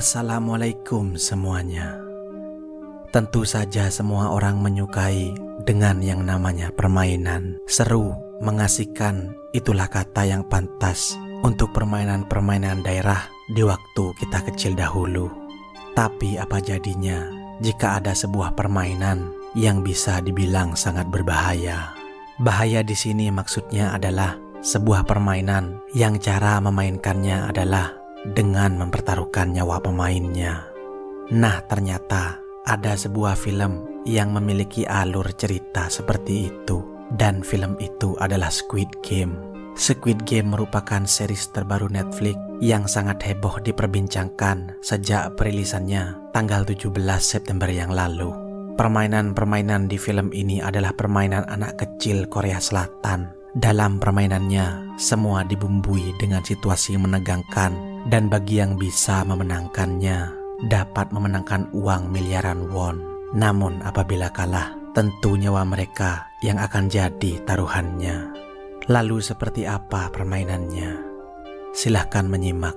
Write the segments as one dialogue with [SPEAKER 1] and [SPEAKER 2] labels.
[SPEAKER 1] Assalamualaikum semuanya. Tentu saja semua orang menyukai dengan yang namanya permainan. Seru, mengasihkan, itulah kata yang pantas untuk permainan-permainan daerah di waktu kita kecil dahulu. Tapi apa jadinya jika ada sebuah permainan yang bisa dibilang sangat berbahaya? Bahaya di sini maksudnya adalah sebuah permainan yang cara memainkannya adalah dengan mempertaruhkan nyawa pemainnya. Nah, ternyata ada sebuah film yang memiliki alur cerita seperti itu, dan film itu adalah Squid Game. Squid Game merupakan series terbaru Netflix yang sangat heboh diperbincangkan sejak perilisannya tanggal 17 September yang lalu. Permainan-permainan di film ini adalah permainan anak kecil Korea Selatan. Dalam permainannya, semua dibumbui dengan situasi menegangkan, dan bagi yang bisa memenangkannya dapat memenangkan uang miliaran won. Namun apabila kalah, tentu nyawa mereka yang akan jadi taruhannya. Lalu seperti apa permainannya? Silahkan menyimak.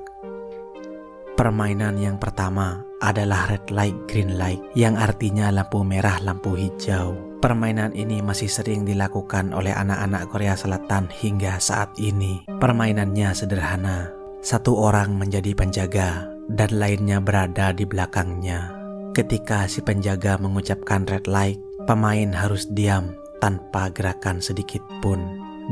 [SPEAKER 1] Permainan yang pertama adalah red light green light, yang artinya lampu merah lampu hijau. Permainan ini masih sering dilakukan oleh anak-anak Korea Selatan hingga saat ini. Permainannya sederhana. Satu orang menjadi penjaga dan lainnya berada di belakangnya. Ketika si penjaga mengucapkan red light, pemain harus diam tanpa gerakan sedikit pun.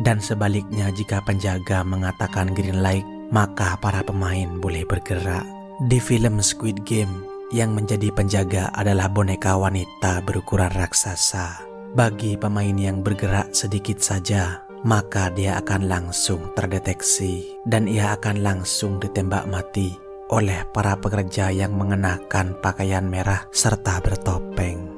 [SPEAKER 1] Dan sebaliknya jika penjaga mengatakan green light, maka para pemain boleh bergerak. Di film Squid Game, yang menjadi penjaga adalah boneka wanita berukuran raksasa. Bagi pemain yang bergerak sedikit saja, maka dia akan langsung terdeteksi dan ia akan langsung ditembak mati oleh para pekerja yang mengenakan pakaian merah serta bertopeng.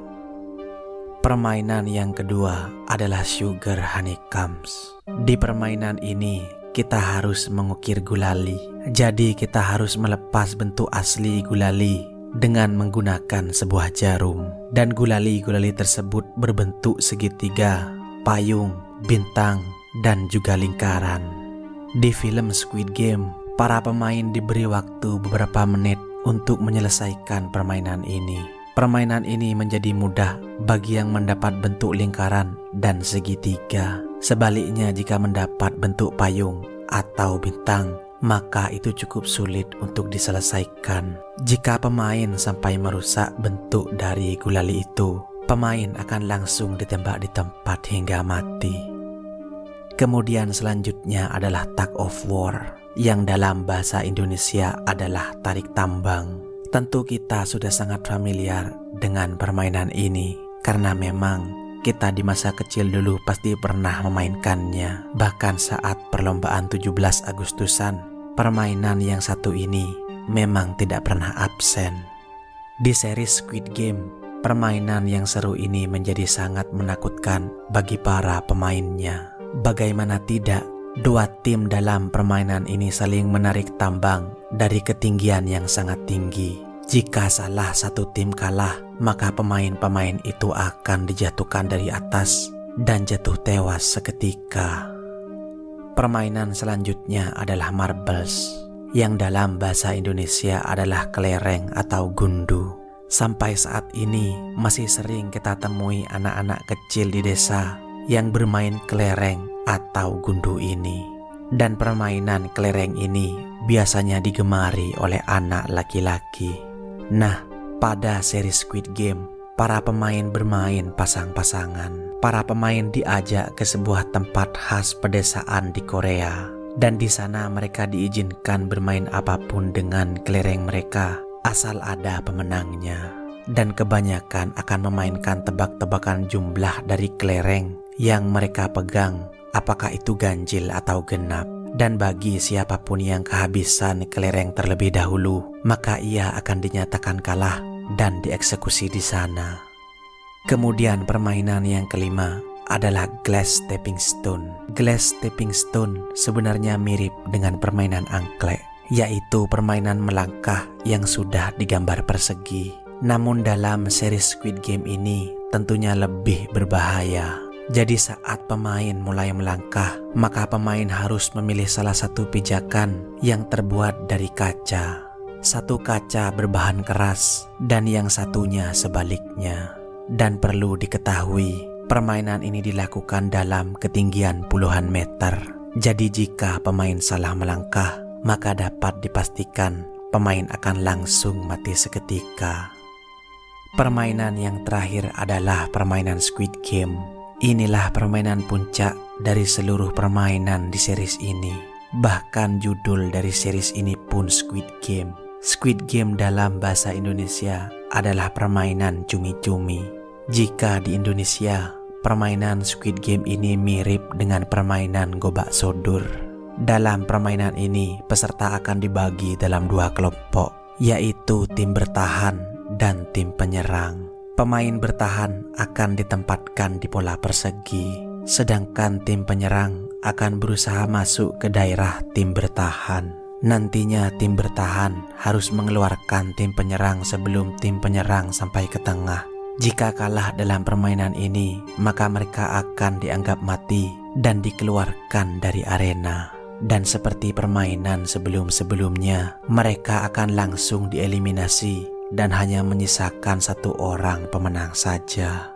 [SPEAKER 1] Permainan yang kedua adalah Sugar Honeycombs. Di permainan ini kita harus mengukir gulali. Jadi kita harus melepas bentuk asli gulali dengan menggunakan sebuah jarum. Dan gulali-gulali tersebut berbentuk segitiga, payung, bintang, dan juga lingkaran. Di film Squid Game, para pemain diberi waktu beberapa menit untuk menyelesaikan permainan ini. Permainan ini menjadi mudah bagi yang mendapat bentuk lingkaran dan segitiga. Sebaliknya jika mendapat bentuk payung atau bintang, maka itu cukup sulit untuk diselesaikan. Jika pemain sampai merusak bentuk dari gulali itu, pemain akan langsung ditembak di tempat hingga mati. Kemudian selanjutnya adalah tug of war, yang dalam bahasa Indonesia adalah tarik tambang. Tentu kita sudah sangat familiar dengan permainan ini, karena memang kita di masa kecil dulu pasti pernah memainkannya. Bahkan saat perlombaan 17 Agustusan, permainan yang satu ini memang tidak pernah absen. Di series Squid Game, permainan yang seru ini menjadi sangat menakutkan bagi para pemainnya. Bagaimana tidak, dua tim dalam permainan ini saling menarik tambang dari ketinggian yang sangat tinggi. Jika salah satu tim kalah, maka pemain-pemain itu akan dijatuhkan dari atas dan jatuh tewas seketika. Permainan selanjutnya adalah marbles, yang dalam bahasa Indonesia adalah kelereng atau gundu. Sampai saat ini masih sering kita temui anak-anak kecil di desa yang bermain kelereng atau gundu ini. Dan permainan kelereng ini biasanya digemari oleh anak laki-laki. Nah, pada seri Squid Game, para pemain bermain pasang-pasangan. Para pemain diajak ke sebuah tempat khas pedesaan di Korea. Dan di sana mereka diizinkan bermain apapun dengan kelereng mereka, asal ada pemenangnya. Dan kebanyakan akan memainkan tebak-tebakan jumlah dari kelereng yang mereka pegang, apakah itu ganjil atau genap. Dan bagi siapapun yang kehabisan kelereng terlebih dahulu, maka ia akan dinyatakan kalah dan dieksekusi di sana. Kemudian permainan yang kelima adalah Glass Stepping Stone. Glass Stepping Stone sebenarnya mirip dengan permainan angklek, yaitu permainan melangkah yang sudah digambar persegi. Namun dalam seri Squid Game ini tentunya lebih berbahaya. Jadi saat pemain mulai melangkah, maka pemain harus memilih salah satu pijakan yang terbuat dari kaca. Satu kaca berbahan keras dan yang satunya sebaliknya. Dan perlu diketahui, permainan ini dilakukan dalam ketinggian puluhan meter. Jadi jika pemain salah melangkah, maka dapat dipastikan pemain akan langsung mati seketika. Permainan yang terakhir adalah permainan Squid Game. Inilah permainan puncak dari seluruh permainan di series ini. Bahkan judul dari series ini pun Squid Game. Squid Game dalam bahasa Indonesia adalah permainan cumi-cumi. Jika di Indonesia, permainan Squid Game ini mirip dengan permainan gobak sodor. Dalam permainan ini, peserta akan dibagi dalam dua kelompok, yaitu tim bertahan dan tim penyerang. Pemain bertahan akan ditempatkan di pola persegi, sedangkan tim penyerang akan berusaha masuk ke daerah tim bertahan. Nantinya tim bertahan harus mengeluarkan tim penyerang sebelum tim penyerang sampai ke tengah. Jika kalah dalam permainan ini, maka mereka akan dianggap mati dan dikeluarkan dari arena. Dan seperti permainan sebelum-sebelumnya, mereka akan langsung dieliminasi dan hanya menyisakan satu orang pemenang saja.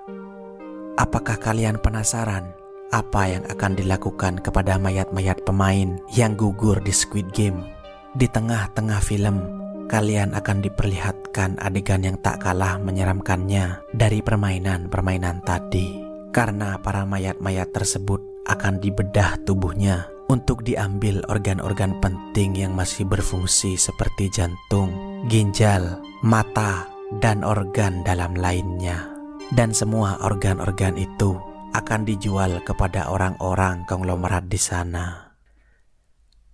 [SPEAKER 1] Apakah kalian penasaran apa yang akan dilakukan kepada mayat-mayat pemain yang gugur di Squid Game? Di tengah-tengah film, kalian akan diperlihatkan adegan yang tak kalah menyeramkannya dari permainan-permainan tadi. Karena para mayat-mayat tersebut akan dibedah tubuhnya untuk diambil organ-organ penting yang masih berfungsi seperti jantung, ginjal, mata, dan organ dalam lainnya. Dan semua organ-organ itu akan dijual kepada orang-orang konglomerat di sana.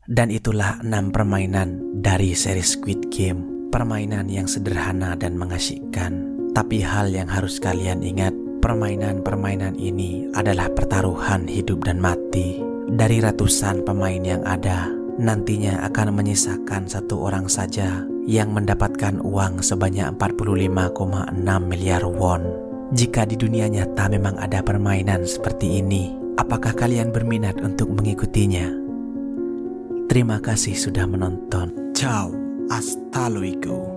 [SPEAKER 1] Dan itulah 6 permainan dari seri Squid Game. Permainan yang sederhana dan mengasyikkan. Tapi hal yang harus kalian ingat, permainan-permainan ini adalah pertaruhan hidup dan mati. Dari ratusan pemain yang ada, nantinya akan menyisakan satu orang saja yang mendapatkan uang sebanyak 45,6 miliar won. Jika di dunia nyata memang ada permainan seperti ini, apakah kalian berminat untuk mengikutinya? Terima kasih sudah menonton. Ciao, hasta luego.